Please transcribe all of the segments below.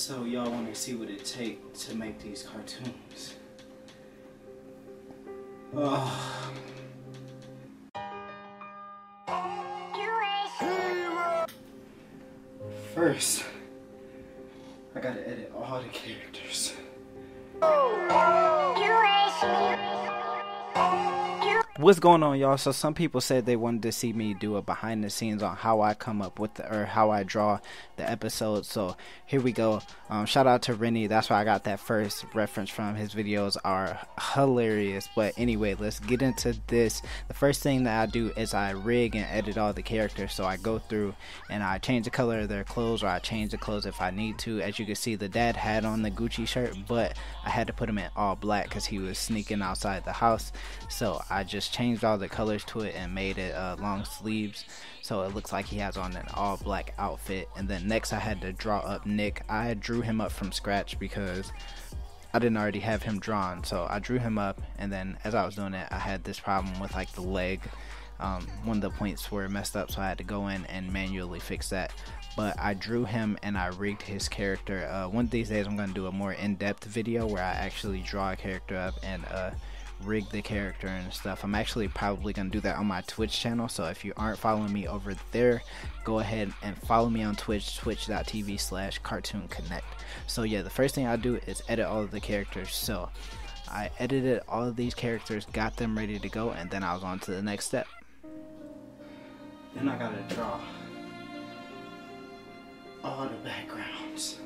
So y'all want to see what it takes to make these cartoons. First, I gotta edit all the characters. What's going on, y'all? So some people said they wanted to see me do a behind the scenes on how I come up with or how I draw the episodes. So here we go. Shout out to Rennie. That's where I got that first reference from. His videos are hilarious. But anyway, let's get into this. The first thing that I do is I rig and edit all the characters. So I go through and I change the color of their clothes, or I change the clothes if I need to. As you can see, the dad had on the Gucci shirt, but I had to put him in all black because he was sneaking outside the house. So I just changed all the colors to it and made it long sleeves, so it looks like he has on an all black outfit. And then next I had to draw up Nick. I drew him up from scratch because I didn't already have him drawn, so I drew him up, and then as I was doing it I had this problem with like the leg. One of the points were messed up, so I had to go in and manually fix that. But I drew him and I rigged his character. One of these days I'm going to do a more in-depth video where I actually draw a character up and rig the character and stuff. I'm actually probably gonna do that on my Twitch channel, so if you aren't following me over there, go ahead and follow me on Twitch, twitch.tv/Cartoon.Connect. So yeah, the first thing I do is edit all of the characters. So I edited all of these characters, got them ready to go, and then I was on to the next step. Then I gotta draw all the backgrounds.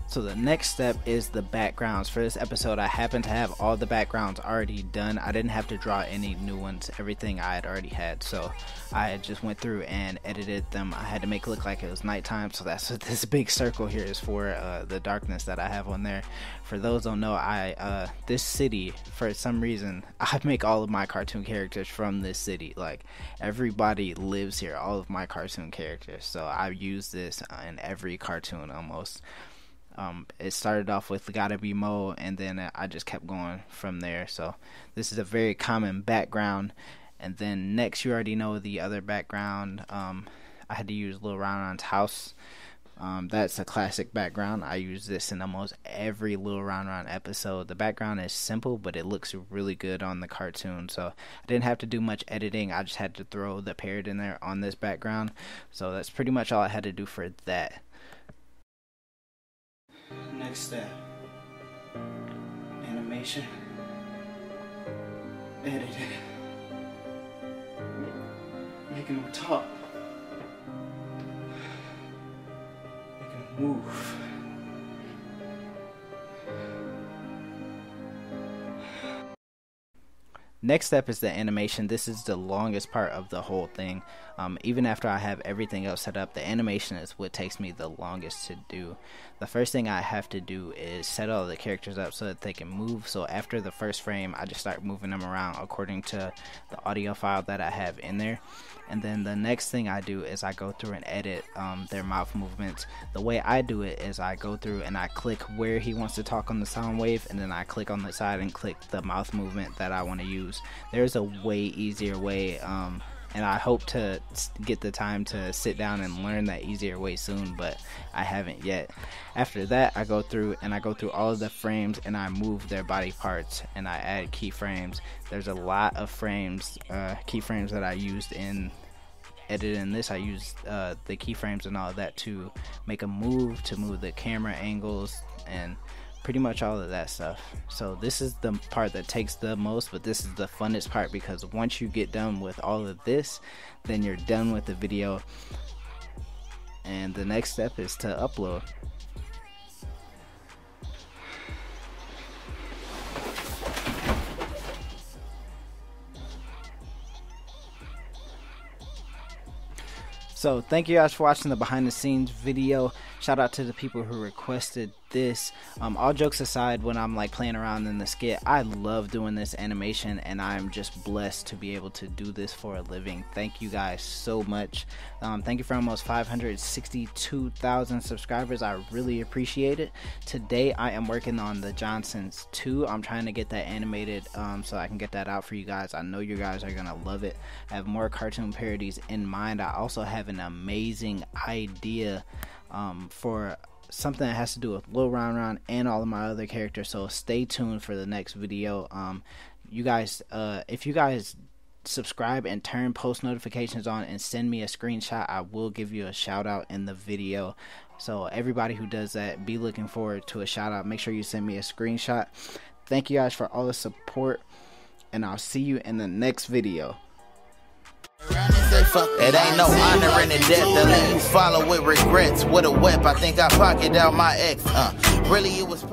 So the next step is the backgrounds. For this episode I happen to have all the backgrounds already done. I didn't have to draw any new ones. Everything I had already had, so I just went through and edited them. I had to make it look like it was nighttime, so that's what this big circle here is for, the darkness that I have on there. For those who don't know, this city, for some reason I make all of my cartoon characters from this city. Like, everybody lives here, all of my cartoon characters, so I use this in every cartoon almost. It started off with Gotta Be Mo, and then I just kept going from there. So this is a very common background. And then next, you already know the other background. I had to use Lil Ron Ron's house. That's a classic background. I use this in almost every Lil Ron Ron episode. The background is simple, but it looks really good on the cartoon. So I didn't have to do much editing. I just had to throw the parrot in there on this background. So that's pretty much all I had to do for that. Next step, animation, editing, making them talk, making them move. Next step is the animation. This is the longest part of the whole thing. Even after I have everything else set up, the animation is what takes me the longest to do. The first thing I have to do is set all the characters up so that they can move. So after the first frame, I just start moving them around according to the audio file that I have in there. And then the next thing I do is I go through and edit their mouth movements. The way I do it is I go through and I click where he wants to talk on the sound wave, and then I click on the side and click the mouth movement that I want to use. There's a way easier way, and I hope to get the time to sit down and learn that easier way soon, but I haven't yet. After that, I go through all of the frames and I move their body parts and I add keyframes. There's a lot of keyframes that I used in editing this. I used the keyframes and all of that to make a move, to move the camera angles, and pretty much all of that stuff. So this is the part that takes the most, but this is the funnest part, because once you get done with all of this, then you're done with the video, and the next step is to upload. So thank you guys for watching the behind the scenes video. Shout out to the people who requested this. All jokes aside, when I'm like playing around in the skit, I love doing this animation, and I'm just blessed to be able to do this for a living. Thank you guys so much. Thank you for almost 562,000 subscribers. I really appreciate it. Today I am working on the Johnsons 2. I'm trying to get that animated so I can get that out for you guys. I know you guys are gonna love it. I have more cartoon parodies in mind. I also have an amazing idea for something that has to do with Lil Ron Ron and all of my other characters. So stay tuned for the next video. You guys, if you guys subscribe and turn post notifications on and send me a screenshot, I will give you a shout out in the video. So everybody who does that, be looking forward to a shout out. Make sure you send me a screenshot. Thank you guys for all the support, and I'll see you in the next video. It ain't no honor in the death to let you follow with regrets. With a whip, I think I pocketed out my ex. Really, it was